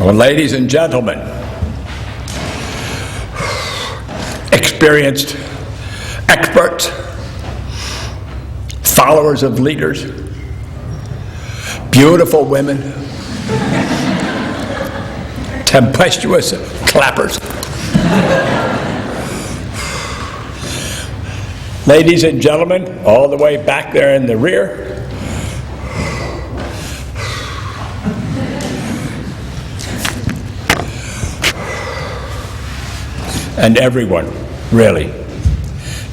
Well, ladies and gentlemen, experienced experts, followers of leaders, beautiful women, tempestuous clappers. Ladies and gentlemen, all the way back there in the rear, and everyone, really,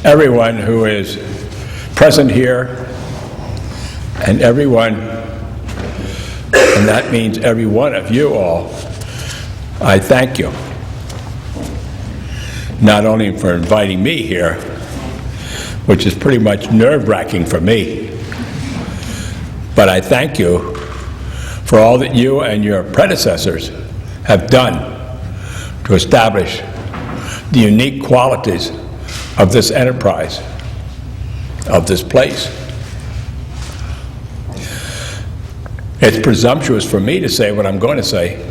everyone who is present here, and everyone, and that means every one of you all, I thank you. Not only for inviting me here, which is pretty much nerve-wracking for me, but I thank you for all that you and your predecessors have done to establish the unique qualities of this enterprise, of this place. It's presumptuous for me to say what I'm going to say,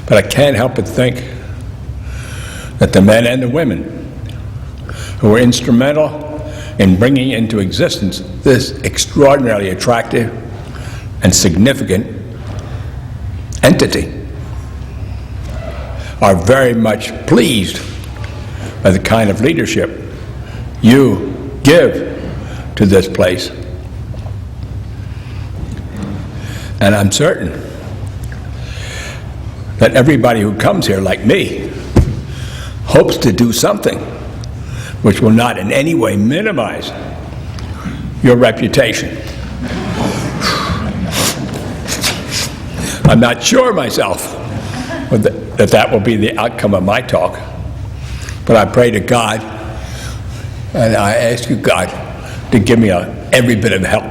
but I can't help but think that the men and the women who were instrumental in bringing into existence this extraordinarily attractive and significant entity are very much pleased by the kind of leadership you give to this place. And I'm certain that everybody who comes here, like me, hopes to do something which will not in any way minimize your reputation. I'm not sure myself that will be the outcome of my talk, but I pray to God, and I ask you, God, to give me every bit of help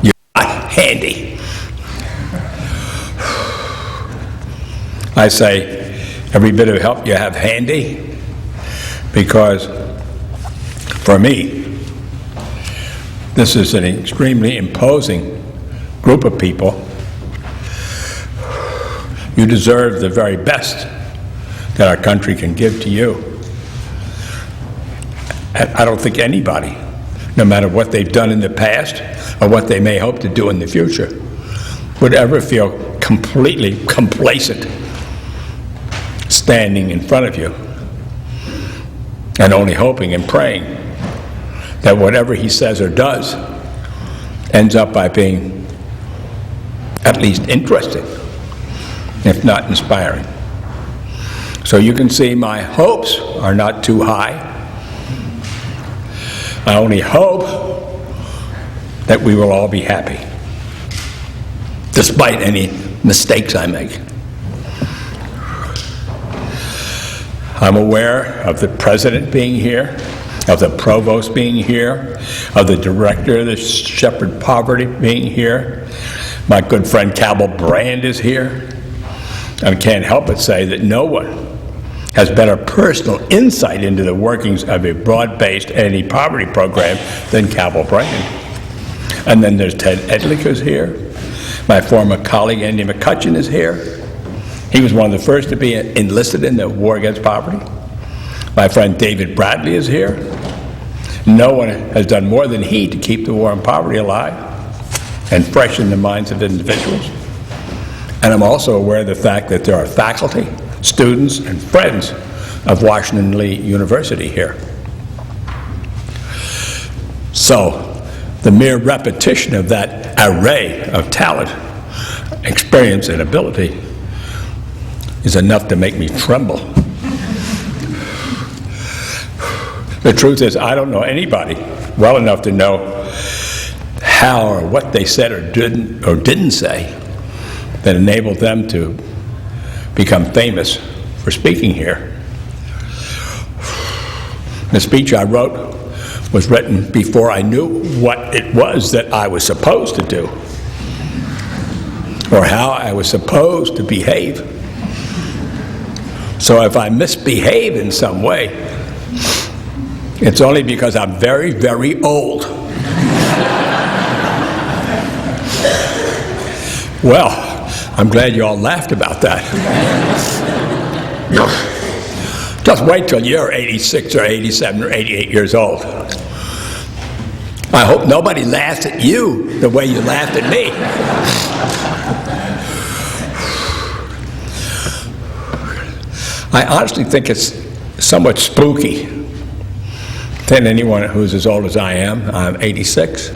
you got handy. I say every bit of help you have handy because for me, this is an extremely imposing group of people. You deserve the very best that our country can give to you. And I don't think anybody, no matter what they've done in the past or what they may hope to do in the future, would ever feel completely complacent standing in front of you and only hoping and praying that whatever he says or does ends up by being at least interesting, if not inspiring. So you can see my hopes are not too high. I only hope that we will all be happy, despite any mistakes I make. I'm aware of the president being here, of the provost being here, of the director of the Shepherd Poverty being here. My good friend Cabell Brand is here. I can't help but say that no one has better personal insight into the workings of a broad-based anti-poverty program than Cabell Brand. And then there's Ted Edlick who's here. My former colleague Andy McCutcheon is here. He was one of the first to be enlisted in the war against poverty. My friend David Bradley is here. No one has done more than he to keep the war on poverty alive and fresh in the minds of individuals. And I'm also aware of the fact that there are faculty, students, and friends of Washington Lee University here. So, the mere repetition of that array of talent, experience, and ability is enough to make me tremble. The truth is, I don't know anybody well enough to know how or what they said or didn't say that enabled them to become famous for speaking here. The speech I wrote was written before I knew what it was that I was supposed to do or how I was supposed to behave. So if I misbehave in some way, it's only because I'm very, very old. Well, I'm glad you all laughed about that. Just wait till you're 86 or 87 or 88 years old. I hope nobody laughs at you the way you laughed at me. I honestly think it's somewhat spooky that anyone who's as old as I am, I'm 86,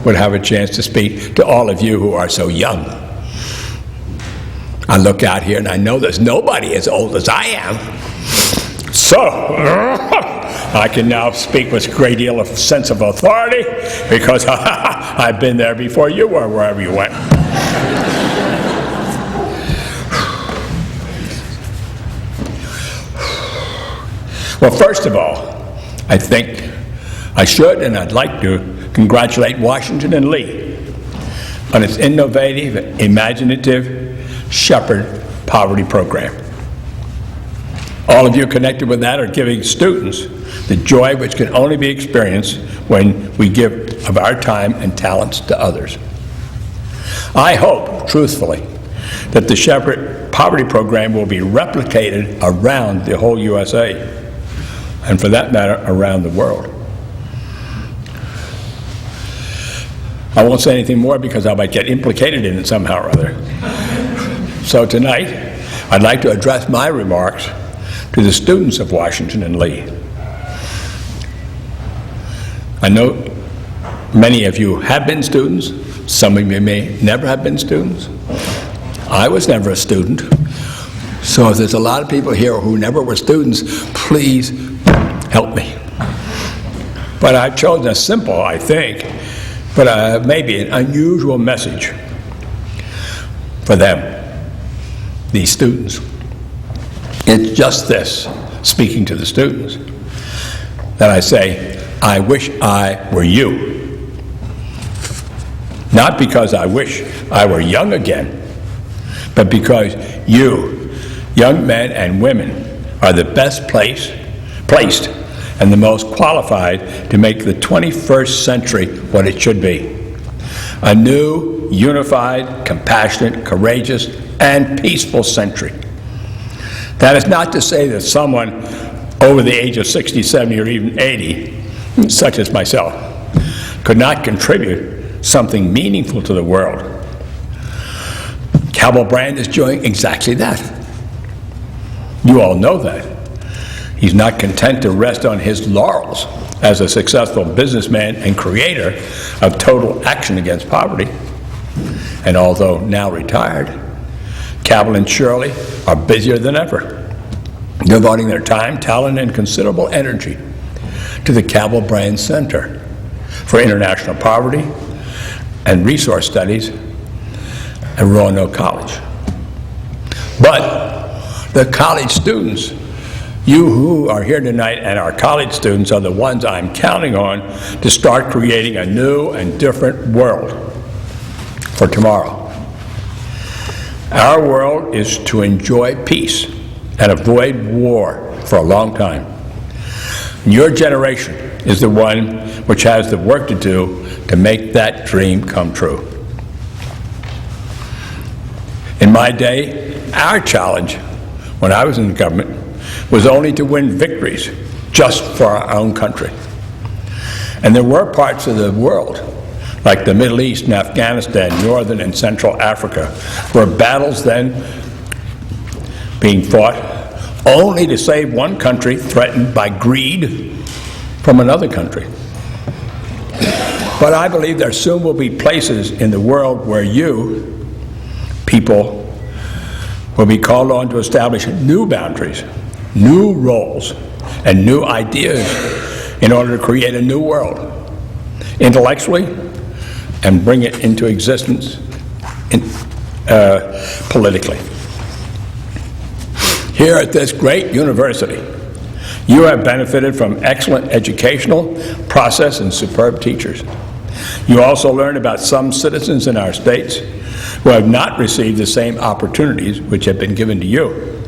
would have a chance to speak to all of you who are so young. I look out here and I know there's nobody as old as I am. So, I can now speak with a great deal of sense of authority because I've been there before you were, wherever you went. Well, first of all, I think I should and I'd like to congratulate Washington and Lee on its innovative, imaginative Shepherd Poverty Program. All of you connected with that are giving students the joy which can only be experienced when we give of our time and talents to others. I hope, truthfully, that the Shepherd Poverty Program will be replicated around the whole USA, and for that matter, around the world. I won't say anything more because I might get implicated in it somehow or other. So tonight, I'd like to address my remarks to the students of Washington and Lee. I know many of you have been students. Some of you may never have been students. I was never a student. So if there's a lot of people here who never were students, please help me. But I've chosen a simple, I think, but maybe an unusual message for them, these students. It's just this, speaking to the students, that I say, I wish I were you. Not because I wish I were young again, but because you, young men and women, are the best placed and the most qualified to make the 21st century what it should be. A new, unified, compassionate, courageous, and peaceful century. That is not to say that someone over the age of 60, 70, or even 80, such as myself, could not contribute something meaningful to the world. Cabell Brand is doing exactly that. You all know that. He's not content to rest on his laurels as a successful businessman and creator of Total Action Against Poverty. And although now retired, Cabell and Shirley are busier than ever, devoting their time, talent, and considerable energy to the Cabell Brand Center for International Poverty and Resource Studies at Roanoke College. But the college students, you who are here tonight and are college students, are the ones I'm counting on to start creating a new and different world for tomorrow. Our world is to enjoy peace and avoid war for a long time. Your generation is the one which has the work to do to make that dream come true. In my day, our challenge, when I was in the government, was only to win victories just for our own country. And there were parts of the world, like the Middle East and Afghanistan, Northern and Central Africa, where battles then being fought only to save one country threatened by greed from another country. But I believe there soon will be places in the world where you, people, will be called on to establish new boundaries, new roles, and new ideas in order to create a new world, intellectually, and bring it into existence politically. Here at this great university, you have benefited from excellent educational process and superb teachers. You also learn about some citizens in our states who have not received the same opportunities which have been given to you.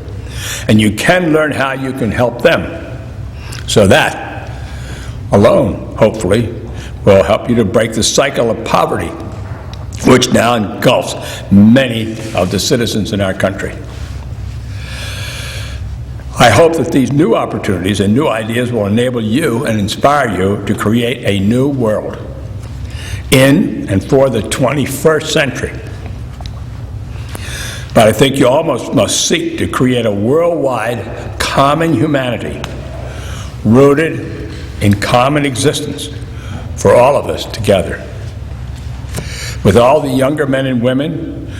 And you can learn how you can help them. So that alone, hopefully, will help you to break the cycle of poverty which now engulfs many of the citizens in our country. I hope that these new opportunities and new ideas will enable you and inspire you to create a new world in and for the 21st century. But I think you almost must seek to create a worldwide common humanity rooted in common existence for all of us together, with all the younger men and women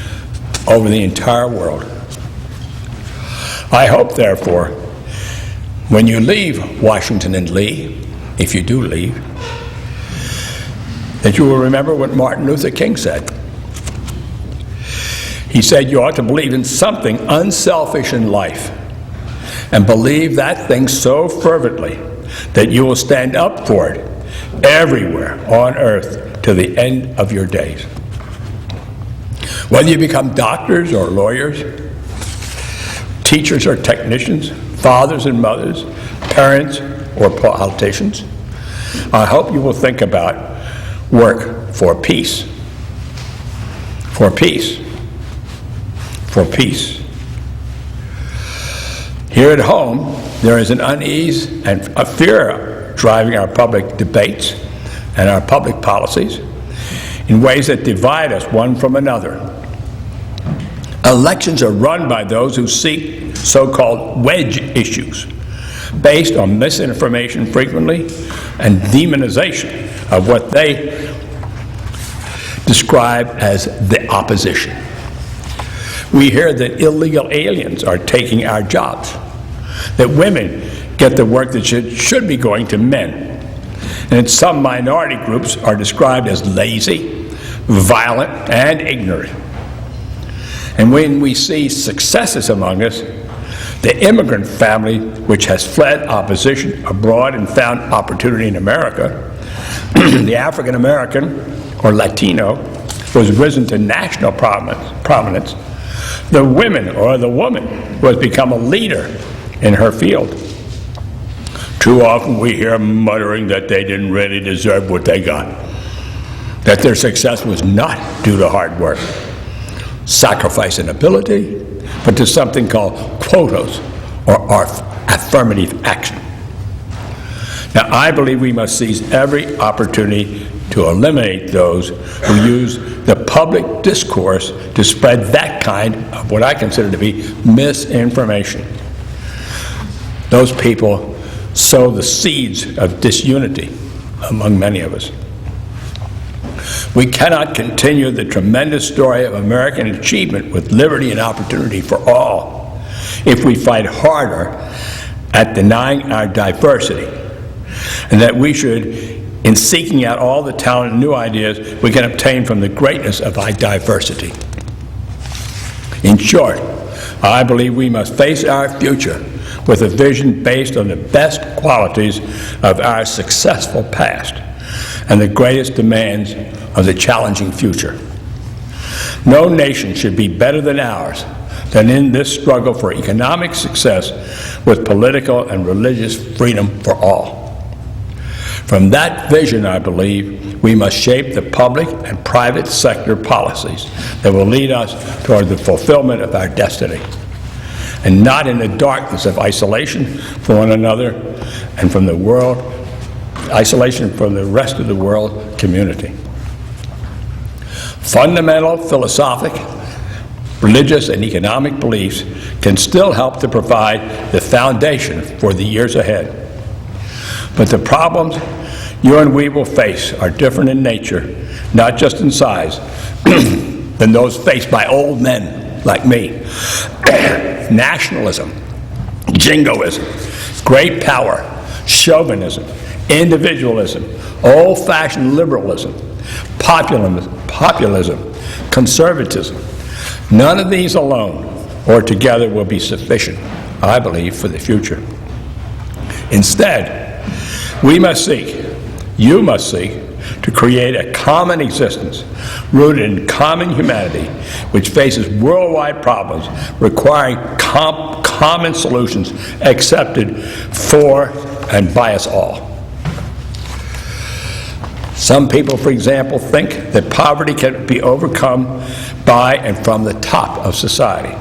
over the entire world. I hope, therefore, when you leave Washington and Lee, if you do leave, that you will remember what Martin Luther King said. He said you ought to believe in something unselfish in life and believe that thing so fervently that you will stand up for it everywhere on earth to the end of your days. Whether you become doctors or lawyers, teachers or technicians, fathers and mothers, parents or politicians, I hope you will think about work for peace. For peace. For peace. Here at home, there is an unease and a fear driving our public debates and our public policies in ways that divide us one from another. Elections are run by those who seek so-called wedge issues based on misinformation frequently and demonization of what they describe as the opposition. We hear that illegal aliens are taking our jobs, that women get the work that should be going to men, and that some minority groups are described as lazy, violent, and ignorant. And when we see successes among us, the immigrant family which has fled opposition abroad and found opportunity in America, the African American or Latino who has risen to national prominence, the women or the woman who has become a leader in her field. Too often we hear muttering that they didn't really deserve what they got, that their success was not due to hard work, sacrifice, and ability, but to something called quotas or affirmative action. Now, I believe we must seize every opportunity to eliminate those who use the public discourse to spread that kind of what I consider to be misinformation. Those people sow the seeds of disunity among many of us. We cannot continue the tremendous story of American achievement with liberty and opportunity for all if we fight harder at denying our diversity, and that we should, in seeking out all the talent and new ideas we can obtain from the greatness of our diversity. In short, I believe we must face our future with a vision based on the best qualities of our successful past and the greatest demands of the challenging future. No nation should be better than ours than in this struggle for economic success with political and religious freedom for all. From that vision, I believe, we must shape the public and private sector policies that will lead us toward the fulfillment of our destiny, and not in the darkness of isolation from one another and from the world, isolation from the rest of the world community. Fundamental philosophic, religious, and economic beliefs can still help to provide the foundation for the years ahead. But the problems you and we will face are different in nature, not just in size, than those faced by old men like me. Nationalism, jingoism, great power, chauvinism, individualism, old-fashioned liberalism, populism, conservatism. None of these alone or together will be sufficient, I believe, for the future. Instead, we must seek, you must seek, to create a common existence rooted in common humanity which faces worldwide problems requiring common solutions accepted for and by us all. Some people, for example, think that poverty can be overcome by and from the top of society.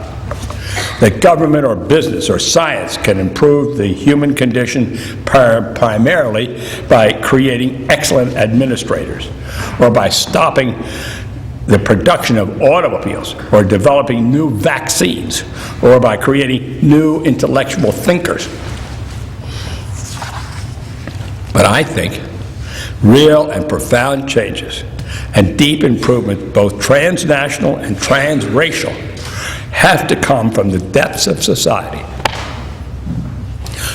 That government or business or science can improve the human condition primarily by creating excellent administrators, or by stopping the production of automobiles, or developing new vaccines, or by creating new intellectual thinkers. But I think real and profound changes and deep improvement, both transnational and transracial, have to come from the depths of society,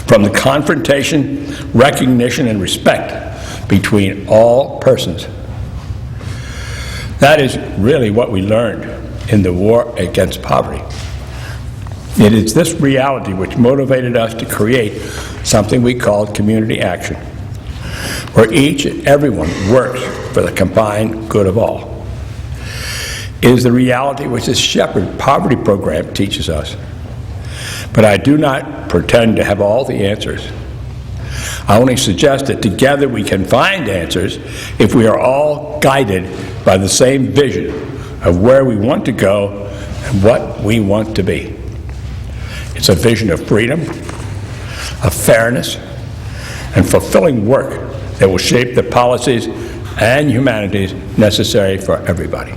from the confrontation, recognition, and respect between all persons. That is really what we learned in the war against poverty. It is this reality which motivated us to create something we called community action, where each and everyone works for the combined good of all. It is the reality which the Shepherd Poverty Program teaches us. But I do not pretend to have all the answers. I only suggest that together we can find answers if we are all guided by the same vision of where we want to go and what we want to be. It's a vision of freedom, of fairness, and fulfilling work that will shape the policies and humanities necessary for everybody.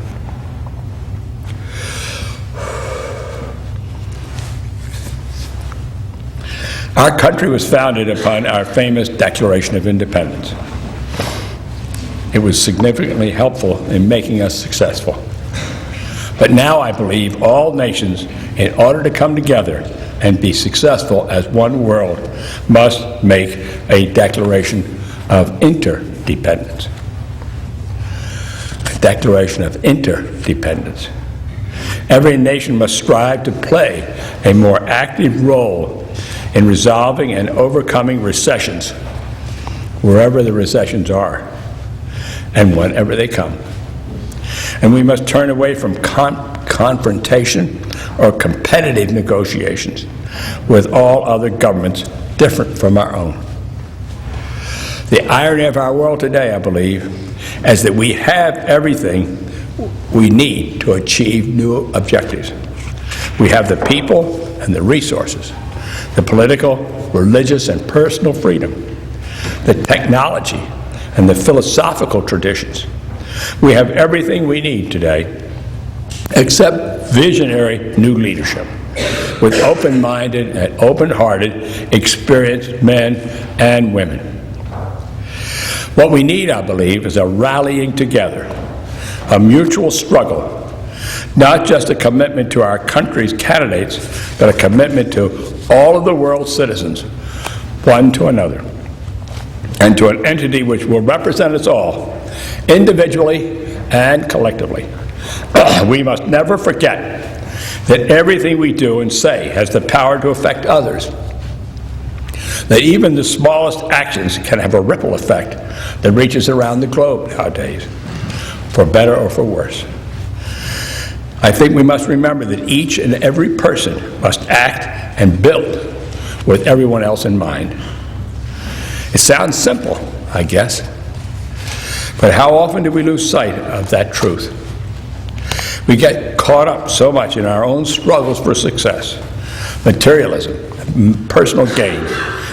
Our country was founded upon our famous Declaration of Independence. It was significantly helpful in making us successful. But now I believe all nations, in order to come together and be successful as one world, must make a declaration of interdependence. A declaration of interdependence. Every nation must strive to play a more active role in resolving and overcoming recessions, wherever the recessions are, and whenever they come. And we must turn away from confrontation or competitive negotiations with all other governments different from our own. The irony of our world today, I believe, is that we have everything we need to achieve new objectives. We have the people and the resources, the political, religious, and personal freedom, the technology, and the philosophical traditions. We have everything we need today, except visionary new leadership, with open-minded and open-hearted, experienced men and women. What we need, I believe, is a rallying together, a mutual struggle, not just a commitment to our country's candidates, but a commitment to all of the world's citizens, one to another, and to an entity which will represent us all, individually and collectively. We must never forget that everything we do and say has the power to affect others, that even the smallest actions can have a ripple effect that reaches around the globe nowadays, for better or for worse. I think we must remember that each and every person must act and build with everyone else in mind. It sounds simple, I guess, but how often do we lose sight of that truth? We get caught up so much in our own struggles for success, materialism, personal gain,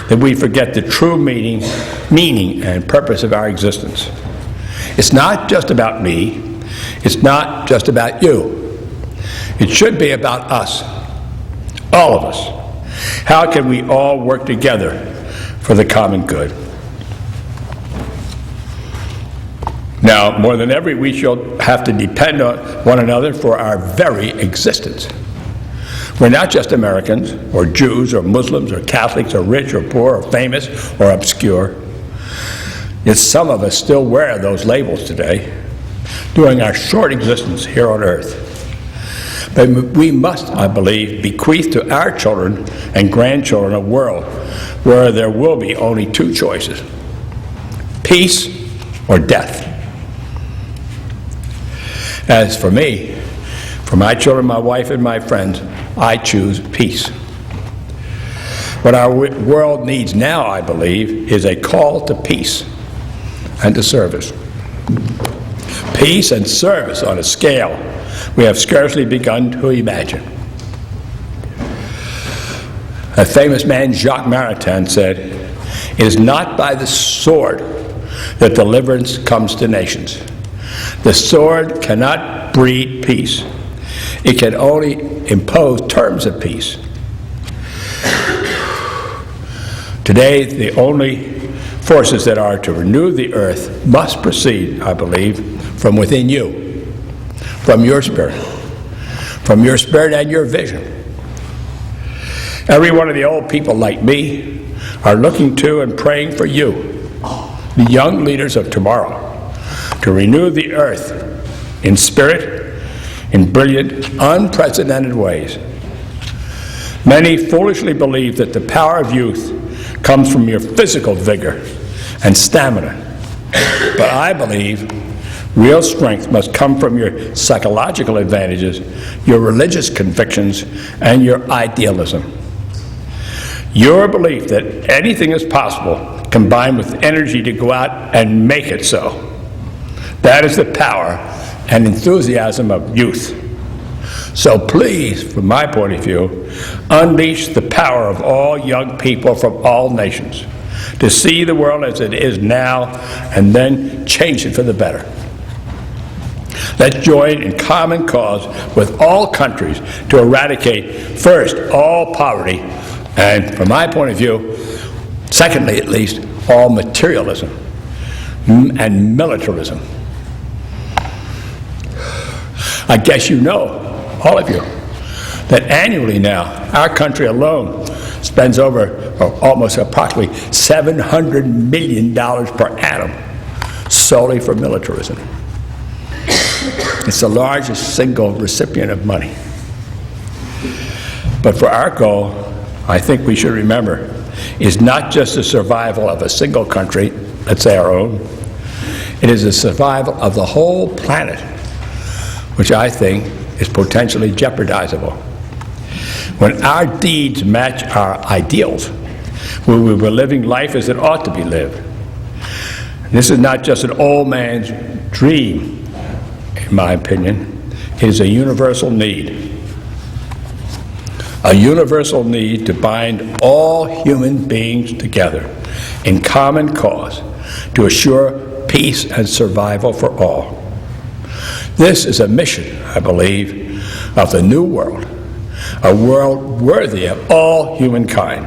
that we forget the true meaning and purpose of our existence. It's not just about me. It's not just about you. It should be about us, all of us. How can we all work together for the common good? Now, more than ever, we shall have to depend on one another for our very existence. We're not just Americans, or Jews, or Muslims, or Catholics, or rich, or poor, or famous, or obscure. Yet some of us still wear those labels today, during our short existence here on earth. But we must, I believe, bequeath to our children and grandchildren a world where there will be only two choices: peace or death. As for me, for my children, my wife, and my friends, I choose peace. What our world needs now, I believe, is a call to peace and to service. Peace and service on a scale we have scarcely begun to imagine. A famous man, Jacques Maritain, said, "It is not by the sword that deliverance comes to nations. The sword cannot breed peace. It can only impose terms of peace." Today, the only forces that are to renew the earth must proceed, I believe, from within you, from your spirit and your vision. Every one of the old people like me are looking to and praying for you, the young leaders of tomorrow, to renew the earth in spirit, in brilliant, unprecedented ways. Many foolishly believe that the power of youth comes from your physical vigor and stamina, but I believe real strength must come from your psychological advantages, your religious convictions, and your idealism. Your belief that anything is possible combined with energy to go out and make it so. That is the power and enthusiasm of youth. So please, from my point of view, unleash the power of all young people from all nations to see the world as it is now and then change it for the better. Let's join in common cause with all countries to eradicate, first, all poverty, and from my point of view, secondly at least, all materialism and militarism. I guess you know, all of you, that annually now, our country alone spends almost approximately $700 million per annum solely for militarism. It's the largest single recipient of money. But for our goal, I think we should remember, is not just the survival of a single country, let's say our own, it is the survival of the whole planet, which I think is potentially jeopardizable. When our deeds match our ideals, when we were living life as it ought to be lived. This is not just an old man's dream, in my opinion. It is a universal need. A universal need to bind all human beings together in common cause to assure peace and survival for all. This is a mission, I believe, of the new world, a world worthy of all humankind.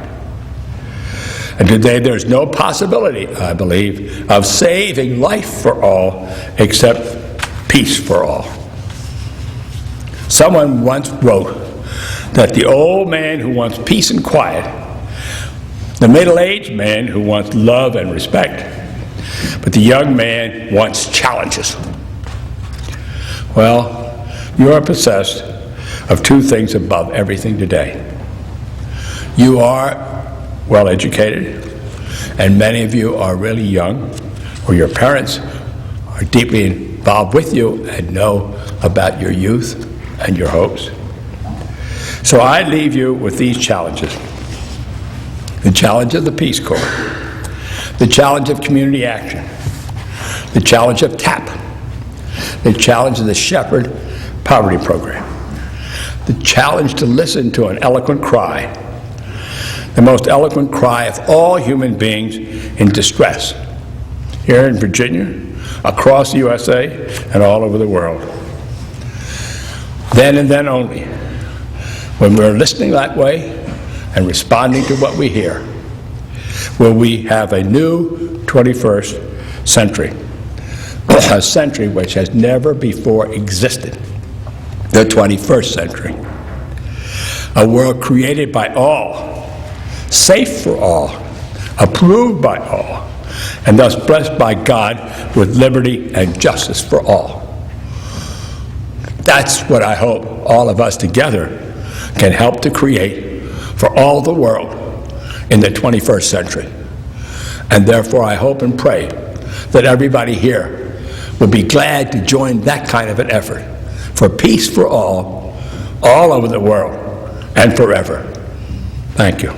And today there's no possibility, I believe, of saving life for all except peace for all. Someone once wrote that the old man who wants peace and quiet, the middle-aged man who wants love and respect, but the young man wants challenges. Well, you are possessed of two things above everything today. You are well educated, and many of you are really young, or your parents are deeply involved with you and know about your youth and your hopes. So I leave you with these challenges. The challenge of the Peace Corps, the challenge of community action, the challenge of TAP, the challenge of the Shepherd Poverty Program, the challenge to listen to an eloquent cry, the most eloquent cry of all human beings in distress, here in Virginia, across the USA, and all over the world. Then and then only, when we're listening that way and responding to what we hear, will we have a new 21st century, a century which has never before existed, the 21st century. A world created by all, safe for all, approved by all, and thus blessed by God with liberty and justice for all. That's what I hope all of us together can help to create for all the world in the 21st century. And therefore I hope and pray that everybody here will be glad to join that kind of an effort for peace for all over the world and forever. Thank you.